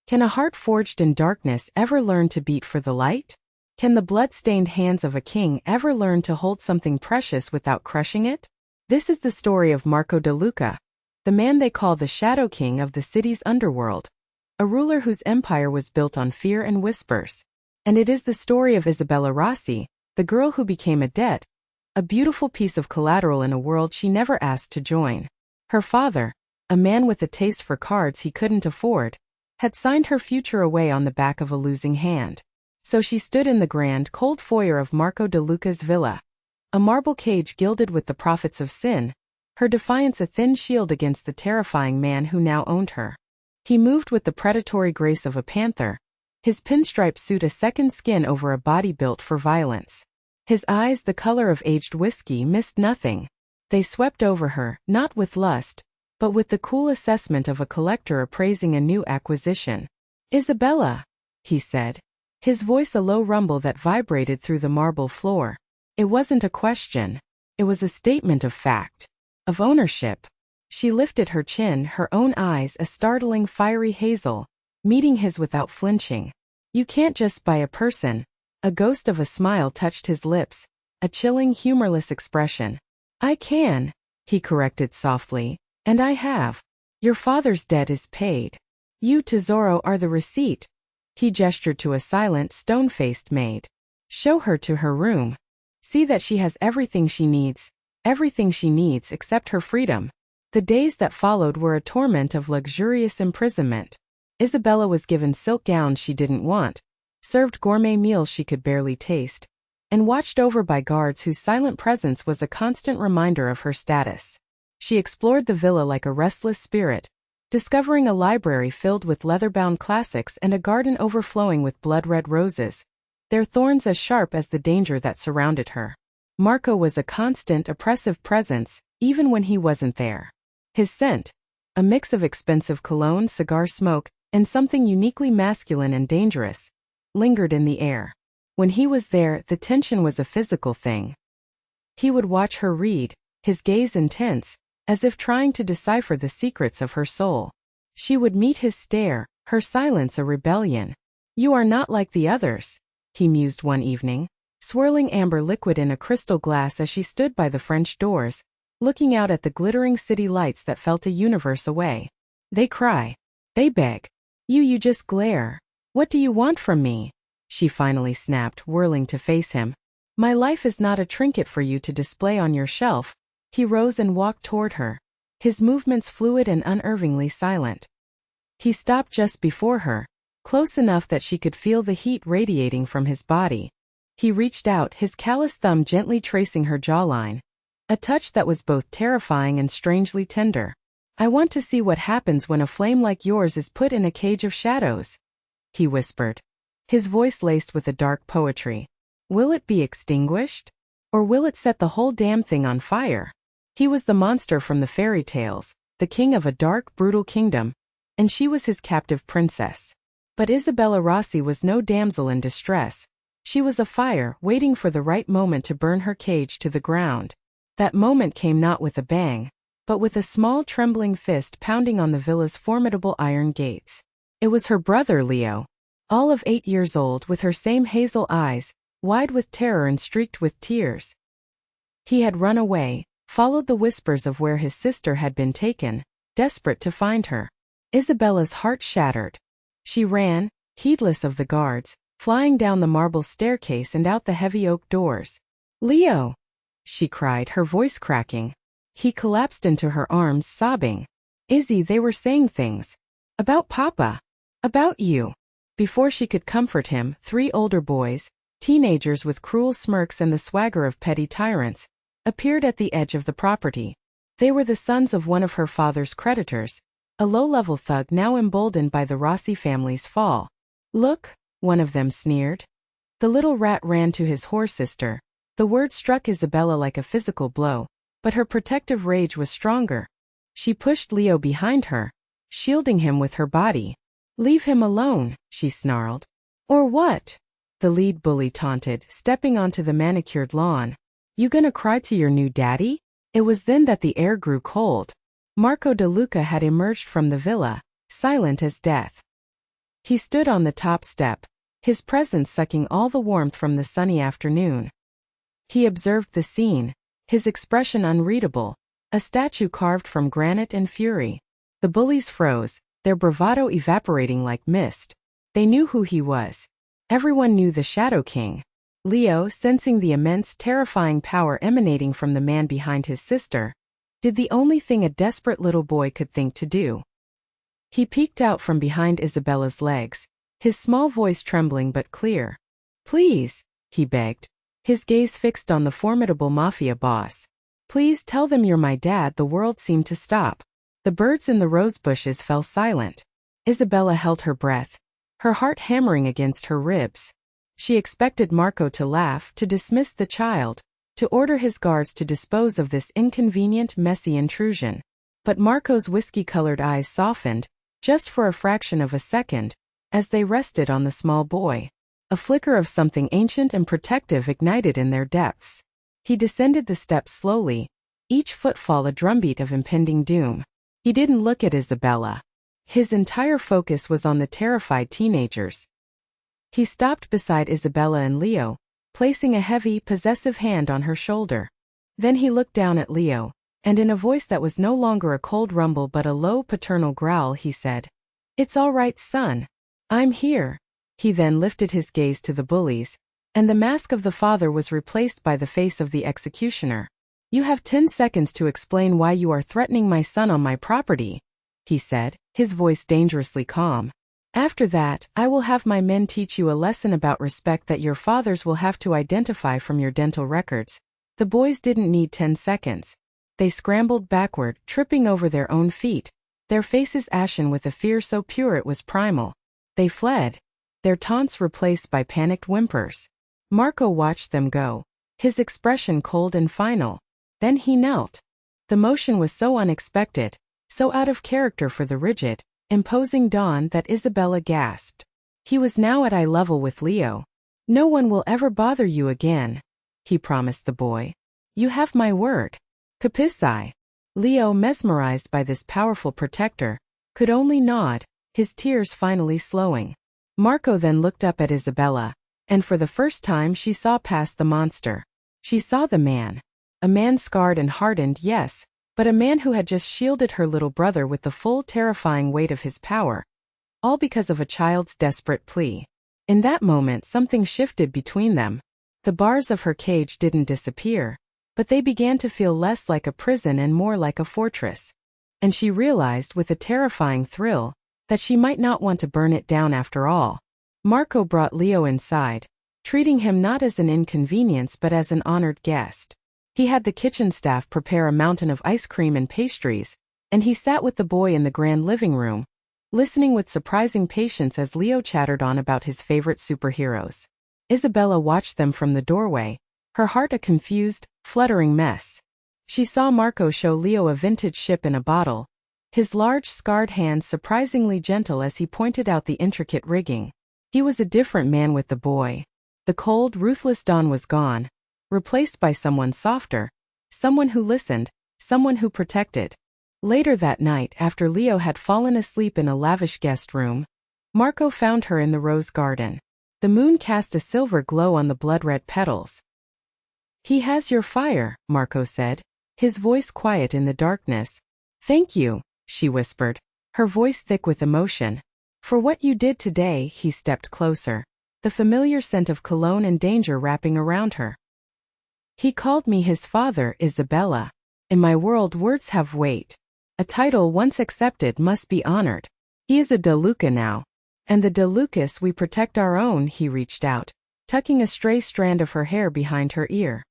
Can a heart forged in darkness ever learn to beat for the light? Can the blood-stained hands of a king ever learn to hold something precious without crushing it? This is the story of Marco de Luca, the man they call the Shadow King of the city's underworld, a ruler whose empire was built on fear and whispers. And it is the story of Isabella Rossi, the girl who became a debt, a beautiful piece of collateral in a world she never asked to join. Her father, a man with a taste for cards he couldn't afford, had signed her future away on the back of a losing hand. So she stood in the grand, cold foyer of Marco de Luca's villa, a marble cage gilded with the profits of sin, her defiance a thin shield against the terrifying man who now owned her. He moved with the predatory grace of a panther, his pinstripe suit a second skin over a body built for violence. His eyes, the color of aged whiskey, missed nothing. They swept over her, not with lust, but with the cool assessment of a collector appraising a new acquisition. "Isabella," he said, his voice a low rumble that vibrated through the marble floor. It wasn't a question. It was a statement of fact, of ownership. She lifted her chin, her own eyes a startling fiery hazel, meeting his without flinching. "You can't just buy a person." A ghost of a smile touched his lips, a chilling, humorless expression. "I can," he corrected softly, "and I have. Your father's debt is paid. You, Tesoro, are the receipt." He gestured to a silent, stone-faced maid. "Show her to her room. See that she has everything she needs except her freedom." The days that followed were a torment of luxurious imprisonment. Isabella was given silk gowns she didn't want, served gourmet meals she could barely taste, and watched over by guards whose silent presence was a constant reminder of her status. She explored the villa like a restless spirit, discovering a library filled with leather-bound classics and a garden overflowing with blood-red roses, their thorns as sharp as the danger that surrounded her. Marco was a constant, oppressive presence, even when he wasn't there. His scent, a mix of expensive cologne, cigar smoke, and something uniquely masculine and dangerous, lingered in the air. When he was there, the tension was a physical thing. He would watch her read, his gaze intense, as if trying to decipher the secrets of her soul. She would meet his stare, her silence a rebellion. "You are not like the others," he mused one evening, swirling amber liquid in a crystal glass as she stood by the French doors, looking out at the glittering city lights that felt a universe away. "They cry. They beg. You just glare. What do you want from me?" she finally snapped, whirling to face him. "My life is not a trinket for you to display on your shelf." He rose and walked toward her, his movements fluid and unervingly silent. He stopped just before her, close enough that she could feel the heat radiating from his body. He reached out, his callous thumb gently tracing her jawline, a touch that was both terrifying and strangely tender. "I want to see what happens when a flame like yours is put in a cage of shadows," he whispered, his voice laced with a dark poetry. "Will it be extinguished? Or will it set the whole damn thing on fire?" He was the monster from the fairy tales, the king of a dark, brutal kingdom, and she was his captive princess. But Isabella Rossi was no damsel in distress. She was a fire, waiting for the right moment to burn her cage to the ground. That moment came not with a bang, but with a small trembling fist pounding on the villa's formidable iron gates. It was her brother Leo, all of 8 years old, with her same hazel eyes, wide with terror and streaked with tears. He had run away, followed the whispers of where his sister had been taken, desperate to find her. Isabella's heart shattered. She ran, heedless of the guards, flying down the marble staircase and out the heavy oak doors. "Leo!" she cried, her voice cracking. He collapsed into her arms, sobbing. "Izzy, they were saying things. About Papa. About you." Before she could comfort him, 3 older boys, teenagers with cruel smirks and the swagger of petty tyrants, appeared at the edge of the property. They were the sons of one of her father's creditors, a low-level thug now emboldened by the Rossi family's fall. "Look," one of them sneered. The little rat ran to his whore sister. The word struck Isabella like a physical blow, but her protective rage was stronger. She pushed Leo behind her, shielding him with her body. "Leave him alone," she snarled. "Or what?" the lead bully taunted, stepping onto the manicured lawn. "You gonna cry to your new daddy?" It was then that the air grew cold. Marco de Luca had emerged from the villa, silent as death. He stood on the top step, his presence sucking all the warmth from the sunny afternoon. He observed the scene, his expression unreadable, a statue carved from granite and fury. The bullies froze, their bravado evaporating like mist. They knew who he was. Everyone knew the Shadow King. Leo, sensing the immense, terrifying power emanating from the man behind his sister, did the only thing a desperate little boy could think to do. He peeked out from behind Isabella's legs, his small voice trembling but clear. "Please," he begged, his gaze fixed on the formidable Mafia boss. "Please tell them you're my dad." The world seemed to stop. The birds in the rose bushes fell silent. Isabella held her breath, her heart hammering against her ribs. She expected Marco to laugh, to dismiss the child, to order his guards to dispose of this inconvenient, messy intrusion. But Marco's whiskey-colored eyes softened, just for a fraction of a second, as they rested on the small boy. A flicker of something ancient and protective ignited in their depths. He descended the steps slowly, each footfall a drumbeat of impending doom. He didn't look at Isabella. His entire focus was on the terrified teenagers. He stopped beside Isabella and Leo, placing a heavy, possessive hand on her shoulder. Then he looked down at Leo, and in a voice that was no longer a cold rumble but a low, paternal growl, he said, "It's all right, son. I'm here." He then lifted his gaze to the bullies, and the mask of the father was replaced by the face of the executioner. "You have 10 seconds to explain why you are threatening my son on my property," he said, his voice dangerously calm. "After that, I will have my men teach you a lesson about respect that your fathers will have to identify from your dental records." The boys didn't need 10 seconds. They scrambled backward, tripping over their own feet, their faces ashen with a fear so pure it was primal. They fled, their taunts replaced by panicked whimpers. Marco watched them go, his expression cold and final. Then he knelt. The motion was so unexpected, so out of character for the rigid, imposing Dawn that Isabella gasped. He was now at eye level with Leo. "No one will ever bother you again," he promised the boy. "You have my word." "Capisci?" Leo, mesmerized by this powerful protector, could only nod, his tears finally slowing. Marco then looked up at Isabella, and for the first time she saw past the monster. She saw the man. A man scarred and hardened, yes, but a man who had just shielded her little brother with the full terrifying weight of his power, all because of a child's desperate plea. In that moment something shifted between them. The bars of her cage didn't disappear, but they began to feel less like a prison and more like a fortress. And she realized with a terrifying thrill that she might not want to burn it down after all. Marco brought Leo inside, treating him not as an inconvenience but as an honored guest. He had the kitchen staff prepare a mountain of ice cream and pastries, and he sat with the boy in the grand living room, listening with surprising patience as Leo chattered on about his favorite superheroes. Isabella watched them from the doorway, her heart a confused, fluttering mess. She saw Marco show Leo a vintage ship in a bottle, his large scarred hands surprisingly gentle as he pointed out the intricate rigging. He was a different man with the boy. The cold, ruthless Don was gone, replaced by someone softer, someone who listened, someone who protected. Later that night, after Leo had fallen asleep in a lavish guest room, Marco found her in the rose garden. The moon cast a silver glow on the blood-red petals. "He has your fire," Marco said, his voice quiet in the darkness. "Thank you," she whispered, her voice thick with emotion. "For what you did today." He stepped closer, the familiar scent of cologne and danger wrapping around her. "He called me his father, Isabella. In my world words have weight. A title once accepted must be honored. He is a De Luca now. And the De Lucas we protect our own." He reached out, tucking a stray strand of her hair behind her ear.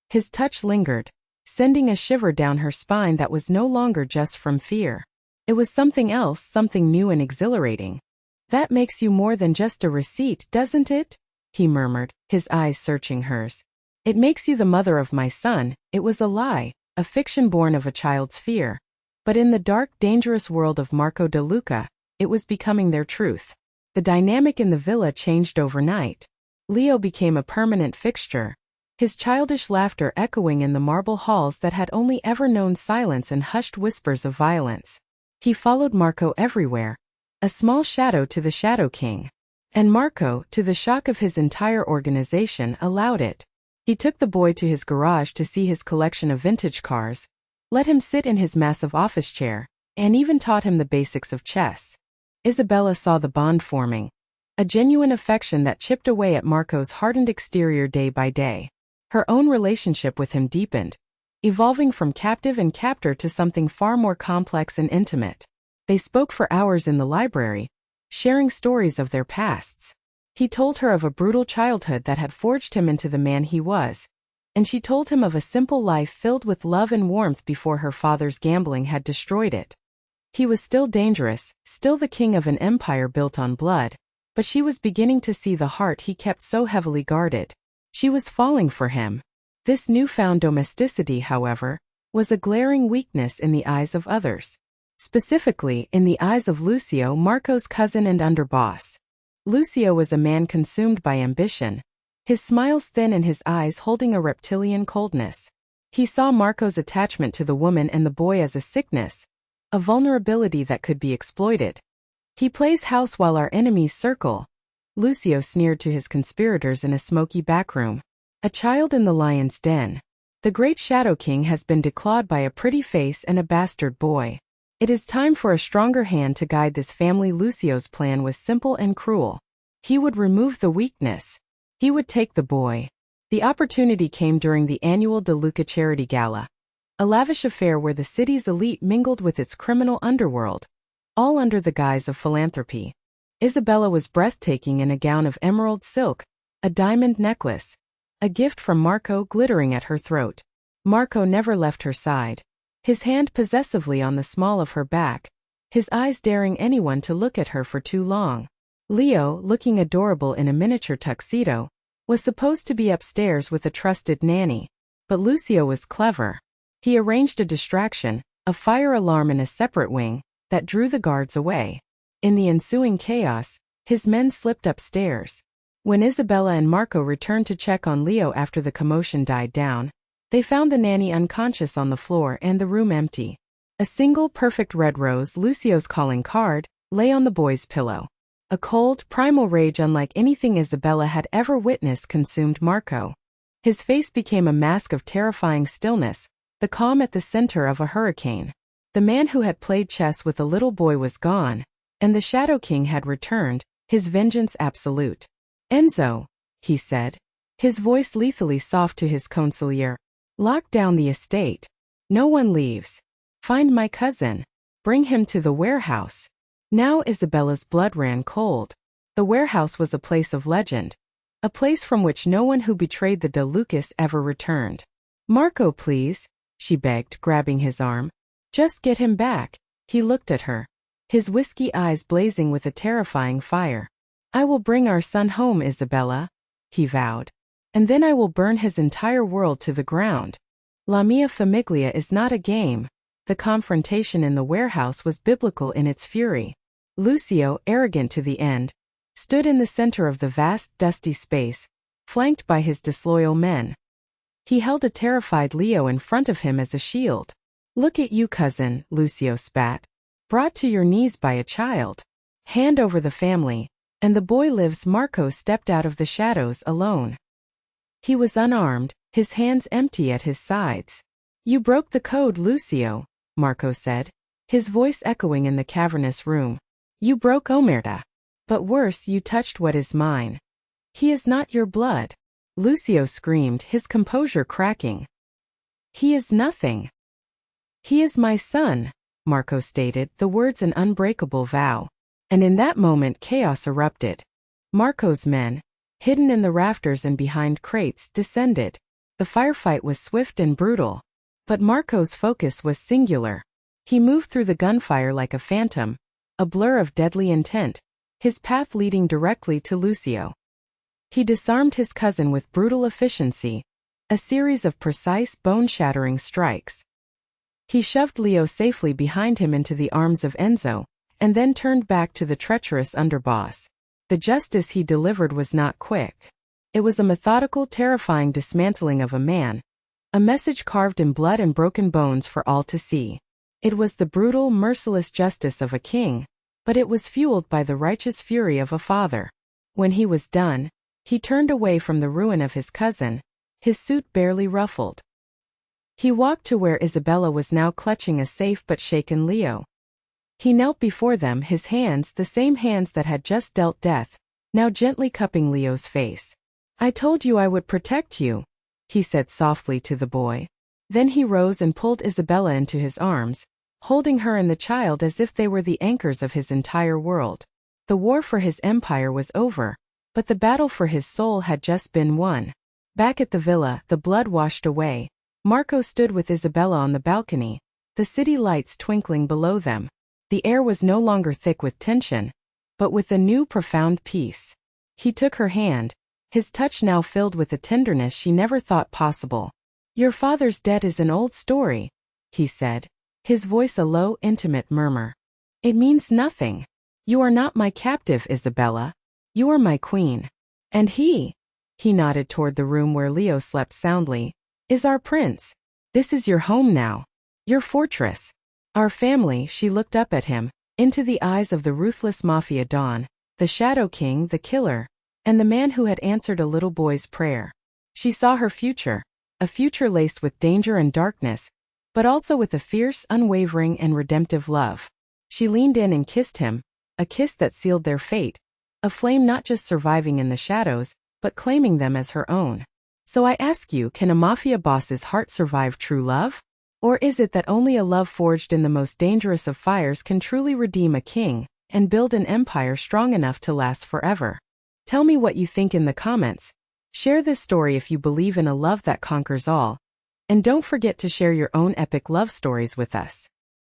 His touch lingered, sending a shiver down her spine that was no longer just from fear. It was something else, something new and exhilarating. "That makes you more than just a receipt, doesn't it?" he murmured, his eyes searching hers. "It makes you the mother of my son." It was a lie, a fiction born of a child's fear. But in the dark, dangerous world of Marco De Luca, it was becoming their truth. The dynamic in the villa changed overnight. Leo became a permanent fixture, his childish laughter echoing in the marble halls that had only ever known silence and hushed whispers of violence. He followed Marco everywhere, a small shadow to the Shadow King. And Marco, to the shock of his entire organization, allowed it. He took the boy to his garage to see his collection of vintage cars, let him sit in his massive office chair, and even taught him the basics of chess. Isabella saw the bond forming, a genuine affection that chipped away at Marco's hardened exterior day by day. Her own relationship with him deepened, evolving from captive and captor to something far more complex and intimate. They spoke for hours in the library, sharing stories of their pasts. He told her of a brutal childhood that had forged him into the man he was, and she told him of a simple life filled with love and warmth before her father's gambling had destroyed it. He was still dangerous, still the king of an empire built on blood, but she was beginning to see the heart he kept so heavily guarded. She was falling for him. This newfound domesticity, however, was a glaring weakness in the eyes of others. Specifically, in the eyes of Lucio, Marco's cousin and underboss. Lucio was a man consumed by ambition, his smiles thin and his eyes holding a reptilian coldness. He saw Marco's attachment to the woman and the boy as a sickness, a vulnerability that could be exploited. "He plays house while our enemies circle," Lucio sneered to his conspirators in a smoky backroom. "A child in the lion's den. The great Shadow King has been declawed by a pretty face and a bastard boy. It is time for a stronger hand to guide this family." Lucio's plan was simple and cruel. He would remove the weakness. He would take the boy. The opportunity came during the annual De Luca Charity Gala, a lavish affair where the city's elite mingled with its criminal underworld, all under the guise of philanthropy. Isabella was breathtaking in a gown of emerald silk, a diamond necklace, a gift from Marco glittering at her throat. Marco never left her side, his hand possessively on the small of her back, his eyes daring anyone to look at her for too long. Leo, looking adorable in a miniature tuxedo, was supposed to be upstairs with a trusted nanny, but Lucio was clever. He arranged a distraction, a fire alarm in a separate wing, that drew the guards away. In the ensuing chaos, his men slipped upstairs. When Isabella and Marco returned to check on Leo after the commotion died down, they found the nanny unconscious on the floor and the room empty. A single perfect red rose, Lucio's calling card, lay on the boy's pillow. A cold, primal rage unlike anything Isabella had ever witnessed consumed Marco. His face became a mask of terrifying stillness, the calm at the center of a hurricane. The man who had played chess with a little boy was gone, and the Shadow King had returned, his vengeance absolute. "Enzo," he said, his voice lethally soft to his consigliere, "lock down the estate. No one leaves. Find my cousin. Bring him to the warehouse." Now Isabella's blood ran cold. The warehouse was a place of legend, a place from which no one who betrayed the De Lucas ever returned. "Marco, please," she begged, grabbing his arm. "Just get him back." He looked at her, his whiskey eyes blazing with a terrifying fire. "I will bring our son home, Isabella," he vowed. "And then I will burn his entire world to the ground." La mia famiglia is not a game. The confrontation in the warehouse was biblical in its fury. Lucio, arrogant to the end, stood in the center of the vast, dusty space, flanked by his disloyal men. He held a terrified Leo in front of him as a shield. "Look at you, cousin," Lucio spat. "Brought to your knees by a child. Hand over the family, and the boy lives." Marco stepped out of the shadows alone. He was unarmed, his hands empty at his sides. "You broke the code, Lucio," Marco said, his voice echoing in the cavernous room. "You broke Omerta. But worse, you touched what is mine. He is not your blood." Lucio screamed, his composure cracking. "He is nothing. He is my son," Marco stated, the words an unbreakable vow. And in that moment chaos erupted. Marco's men, hidden in the rafters and behind crates, descended. The firefight was swift and brutal. But Marco's focus was singular. He moved through the gunfire like a phantom, a blur of deadly intent, his path leading directly to Lucio. He disarmed his cousin with brutal efficiency, a series of precise, bone-shattering strikes. He shoved Leo safely behind him into the arms of Enzo, and then turned back to the treacherous underboss. The justice he delivered was not quick. It was a methodical, terrifying dismantling of a man, a message carved in blood and broken bones for all to see. It was the brutal, merciless justice of a king, but it was fueled by the righteous fury of a father. When he was done, he turned away from the ruin of his cousin, his suit barely ruffled. He walked to where Isabella was now clutching a safe but shaken Leo. He knelt before them, his hands, the same hands that had just dealt death, now gently cupping Leo's face. "I told you I would protect you," he said softly to the boy. Then he rose and pulled Isabella into his arms, holding her and the child as if they were the anchors of his entire world. The war for his empire was over, but the battle for his soul had just been won. Back at the villa, the blood washed away, Marco stood with Isabella on the balcony, the city lights twinkling below them. The air was no longer thick with tension, but with a new profound peace. He took her hand, his touch now filled with a tenderness she never thought possible. "Your father's death is an old story," he said, his voice a low, intimate murmur. "It means nothing. You are not my captive, Isabella. You are my queen. And he nodded toward the room where Leo slept soundly, "is our prince. This is your home now. Your fortress. Our family." She looked up at him, into the eyes of the ruthless Mafia Don, the Shadow King, the killer, and the man who had answered a little boy's prayer. She saw her future, a future laced with danger and darkness, but also with a fierce, unwavering, and redemptive love. She leaned in and kissed him, a kiss that sealed their fate, a flame not just surviving in the shadows, but claiming them as her own. "So I ask you, can a mafia boss's heart survive true love? Or is it that only a love forged in the most dangerous of fires can truly redeem a king and build an empire strong enough to last forever?" Tell me what you think in the comments. Share this story if you believe in a love that conquers all. And don't forget to share your own epic love stories with us.